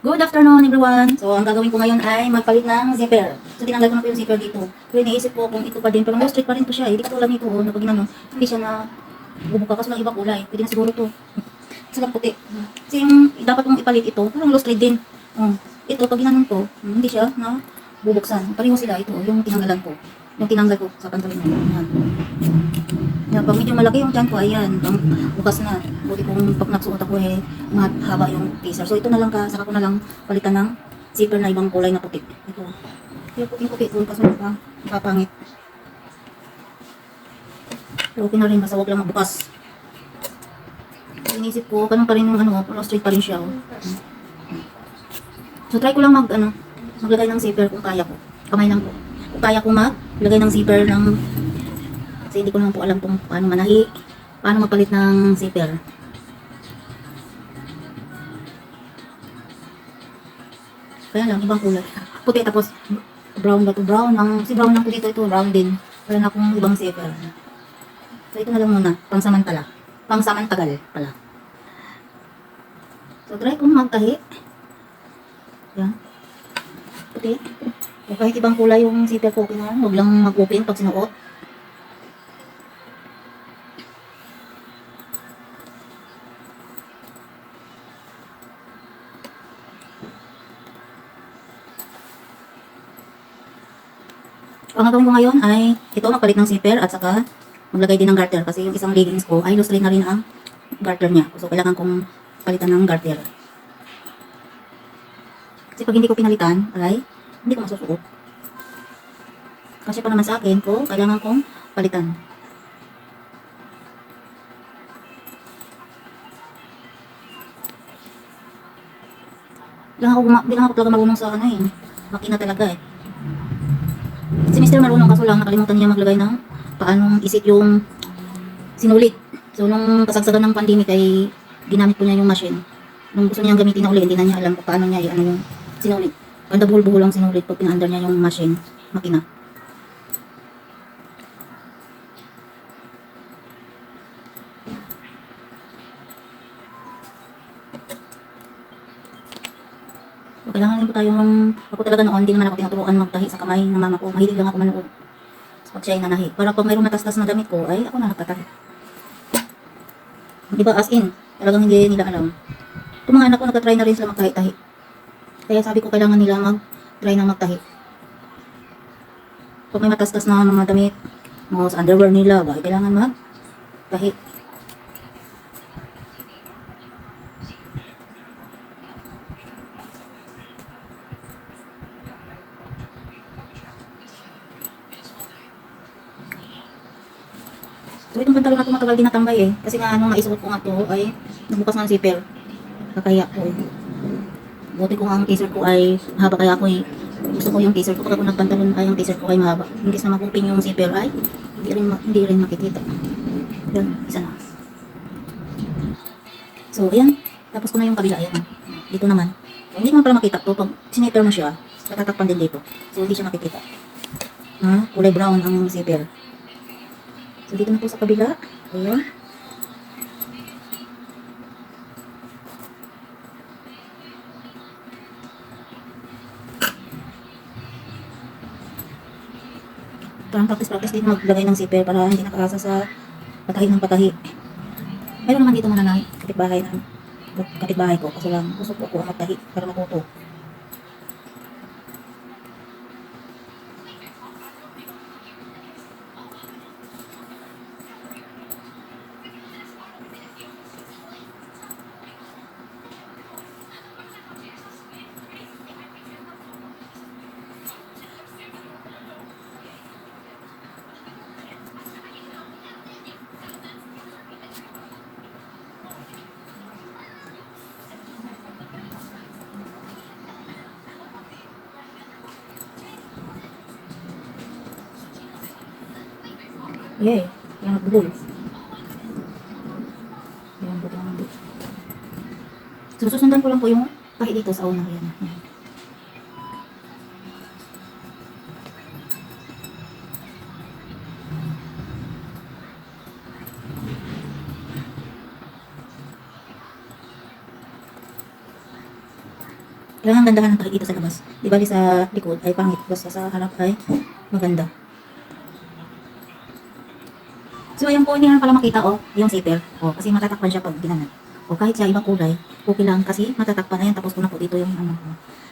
Good afternoon everyone! So ang gagawin ko ngayon ay magpalit ng zipper. So tinanggal ko na po yung zipper dito. Pero iniisip ko kung ito pa din, pero no straight pa rin to siya. Hindi katulad nito, na pag ginano, hindi siya na bubuka kasi lang iba kulay. Pwede na siguro to. Kasi lang puti. Kasi yung dapat kong ipalit ito, parang low straight din. Ito, pag ginanon ko, hindi siya na bubuksan. Pareho sila ito, yung tinanggalan ko. Yung tinanggal ko sa pantaloon ko. Yan. Yan, pag medyo malaki yung tiyan ko, ayan, pang bukas na. Buti kung pag nagsuot ako mahaba yung t-shirt. So ito na lang saka ko na lang palitan ng zipper na ibang kulay na puti. Ito. Yung puting-puti doon kasi papangit. Pero okay na rin, basta huwag lang mabukas. So, inisip ko, ganun pa rin yung pero straight pa rin siya. So try ko lang maglagay ng zipper kung kaya ko. Kamay lang po. Kung kaya ko maglagay ng zipper ng kasi hindi ko naman po alam kung paano paano magpalit ng zipper. Kaya lang, ibang kulay. Puti tapos brown ba ito? Brown. Si brown lang po dito, ito brown din. Wala na akong ibang zipper. So ito na lang muna, pangsamantala. Pangsamantagal pala. So try kong magtahi. Yan. Puti. O kahit ibang kulay yung zipper ko, huwag lang mag-open pag sinuot. Ang gagawin ko ngayon ay ito, magpalit ng zipper at saka maglagay din ng garter kasi yung isang leggings ko ay loose na rin ang garter niya. So kailangan kong palitan ng garter. Kasi pag hindi ko pinalitan ay hindi ko masusuot. Kasi pa naman sa akin ko kailangan kong palitan. Hindi lang ako talaga marunong sa makina talaga Si Mr. marunong kaso lang nakalimutan niya maglagay ng paanong isit yung sinulit. So nung kasagsagan ng pandemic ay ginamit ko niya yung machine. Nung gusto niyang gamitin na uli, hindi na niya alam kung paano niya yung sinulit. Banda buhol-buhol ang sinulit pag pinaandar niya yung machine, makina. So, kailangan rin po ako talaga noon, hindi naman ako tinuturuan magtahi sa kamay ng mama ko. Mahilig lang ako manood. So, pag siya ay nanahi. Para pag mayroong matastas na damit ko, ay ako na nagtatahi. Diba as in, talagang hindi nila alam. Itong mga anak ko nagtatry na rin sila magtahi-tahi. Kaya sabi ko kailangan nila mag-try na magtahi. Pag may matastas na mga damit, mga underwear nila, ba, kailangan magtahi. So itong pantalon na ito matagal din natambay kasi nga naisuot ko nga ito ay nabukas nga ang zipper. Kakaya ko Buti ko nga ang t-shirt ko ay mahaba kaya ako gusto ko yung t-shirt ko pag ako nagpantalon ay yung t-shirt ko ay mahaba. Imbis na mag-open yung zipper ay hindi rin makikita. Yan, isa na. So ayan, tapos ko na yung kabila. Ayan, dito naman. So, hindi mo pala makita to pag sinipper mo siya, natatakpan din dito. So hindi siya makikita. Kulay brown ang zipper. So, dito na po sa kabila. Ayan. Parang practice din maglagay ng zipper para hindi nakaasa sa patahi ng patahi. Meron naman dito mananay, kapitbahay ko. Kasi lang, gusto ko magtahi para matuto. Yay, yang nagbubul. Yan, buti naman dito. So, susundan ko lang po yung tahi dito sa unang yan. Kailangan gandahan ng takikita sa labas. Di bali sa likod ay pangit, basta sa harap ay maganda. So, ayan po, hindi naman pala makita, yung zipper. Kasi matatakpan siya pag ginanan. Kahit sa ibang kulay, okay lang kasi matatakpan. Ayan, tapos ko na po dito yung ano.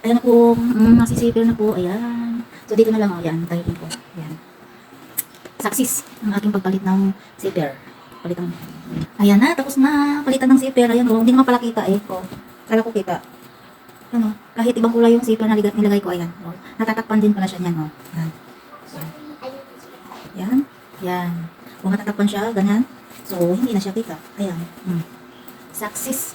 Ayan na po, nasisipir na po, ayan. So, dito na lang, ayan, tayo po. Ayan. Success ang aking pagpalit ng zipper. Palitan. Ayan na, tapos na, palitan ng zipper. Ayan, hindi naman pala kita Kala ko kita. Ano, kahit ibang kulay yung zipper na nilagay ko, ayan. Natatakpan din pala siya niyan, Ayan. Ayan. Ayan. Kung natatakpan siya, ganyan. So, hindi na siya kita. Ayan. Success.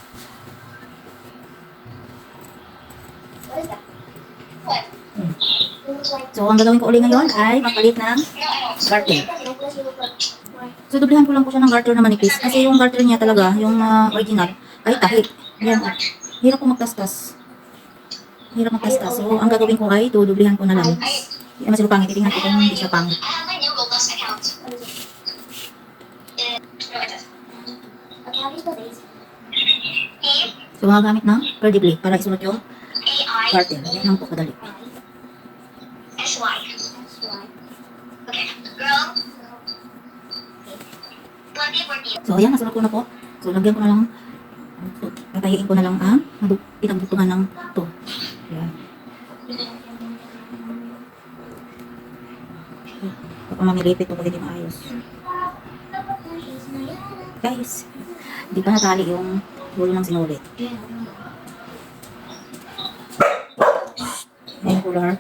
So, ang gagawin ko ulit ngayon ay magpalit ng garter. So, dublihan ko lang po siya ng garter na manipis. Kasi yung garter niya talaga, yung original, ay tahi. Ayan. Hirap po magtastas. Hirap magtastas. So, ang gagawin ko ay dublihan ko na lang. Hindi naman sila pangit. Titingnan ko kung hindi siya pangit. So, magagamit ng perdibli para isunod yung garter. Yan lang po kadali. SY. Okay, girl. 2014. So, ayan, nasunod ko na po. So, lagyan ko na lang, tatayiin ko na lang ang pinagbutungan ng to. Ayan. Baka mamilipit ito pag hindi maayos. Guys, hindi pa natali yung dulo ng sinulit. Ayan, cooler.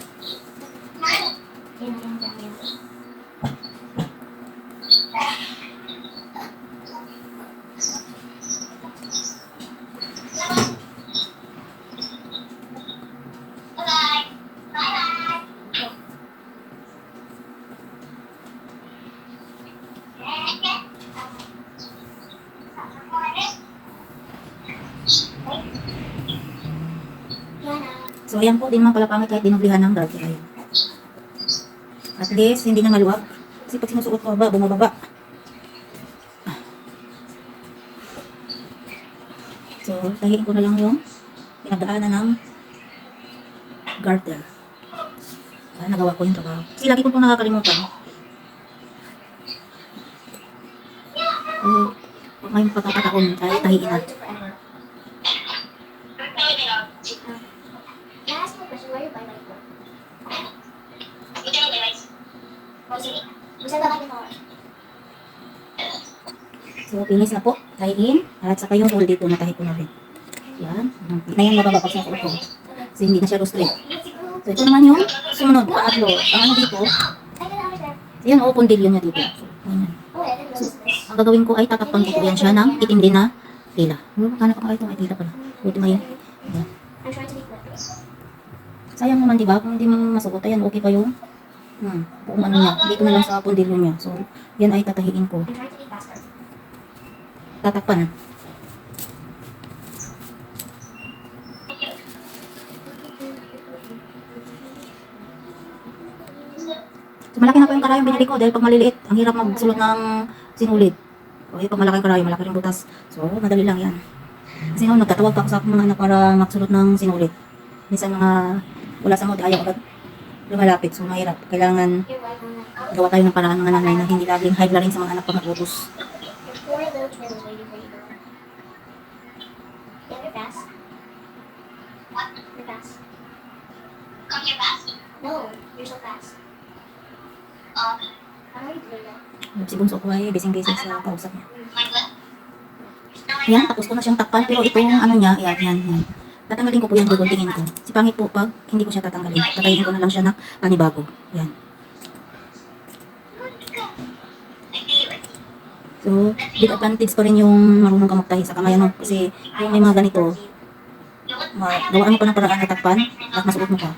So, ayan po, din naman pala pangit kahit dinublihan ng garter. Ayan. At least, hindi na maluwag. Kasi pag sinusuot ko ba, bumababa. So, tahiin ko na lang yung pinagdaanan ng garter. Nagawa ko yung trabaho. Kasi lagi ko pong nakakalimutan. Ngayong pagkakataon ay tahiin na. So, finish na po. Tahiin. At saka yung hole dito, natahi ko na rin. Yan. Ngayon mababa pag siya ko. Kasi hindi na siya straight. So, ito naman yung sumunod. Pangatlo. Ang ano dito. Yan, pundilyo niya dito. So, ganyan. So, ang gagawin ko ay tatakpan ko yan siya ng itim din na tela. Magkano pa ito? Ay, tela pala. Buti may. Yan. Sayang naman, diba? Kung hindi mo masuot, ayan, okay pa yung buong ano niya. Dito na lang sa pundilyo niya. So, yan ay tatahiin ko. Tatakpan. So, malaki na po yung karayong binili ko dahil pag maliliit, ang hirap magsulot ng sinulid. Pag malaki yung karayo, malaki rin butas. So, madali lang yan. Kasi noon, nagtatawag pa ako sa mga anak para magsulot ng sinulid. Minsan mga wala sa mood, ayaw agad lumalapit. So, mahirap. Kailangan gawa tayo ng paraan ng nanay na hindi laging high rin sa mga anak pag nag-utos. Come here fast. No, you're so fast. How are you doing that? Si Bunso ko ay busy-busy sa kausap niya. My lip? Ayan, tapos ko na siyang takpan. Pero itong ano niya, yan. Tatanggalin ko po yan, guguntingin ko. Si pangit po pag hindi ko siya tatanggalin. Tatayin ko na lang siya ng panibago. Yan. So, big advantage pa rin yung marunong ka magtahi sa kamay, Kasi yung may mga ganito, gawaan mo pa ng paraan na takpan at masuot mo pa.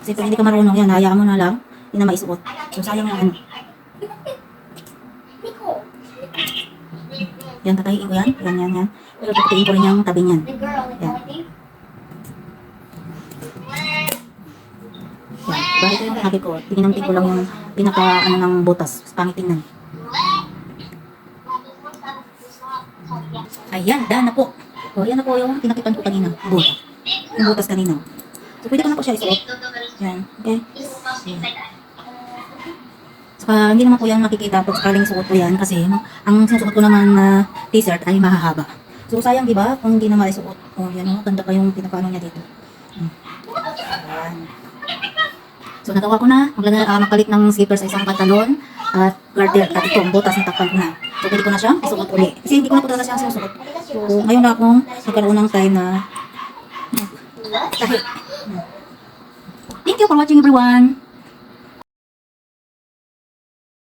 Kasi pag hindi ka marunong yan, hayaan mo na lang, hindi na maisuot. So, sayang yung ano. Yan, tatahiin ko yan. Yan. Pero tatahiin ko rin yung tabi niyan. Yan. Bakit yung sabi ko, tinanting ko lang yung pinaka ng butas. Pangit tingnan. Ayan, daan na po. Yan na po yung tinakipan ko kanina. Butas. yung butas kanina. So, pwede ko na po siya isuot. Yan, okay? Saka, hindi naman po yan makikita pag sakaling suot ko yan kasi ang sinusuot ko naman na t-shirt ay mahahaba. So, sayang diba kung hindi na maisuot. Oh, yan o, ganda pa yung pinapano niya dito. Yan. So, nagawa ko na. Magpalit ng zipper sa isang pantalon at garter at itong butas ng takpan ko na. So, pwede ko na siyang isuot uli. Kasi hindi ko na po talaga siyang sinusuot. So, ngayon na akong nagkaroon ng time na tahi. Thank you for watching everyone.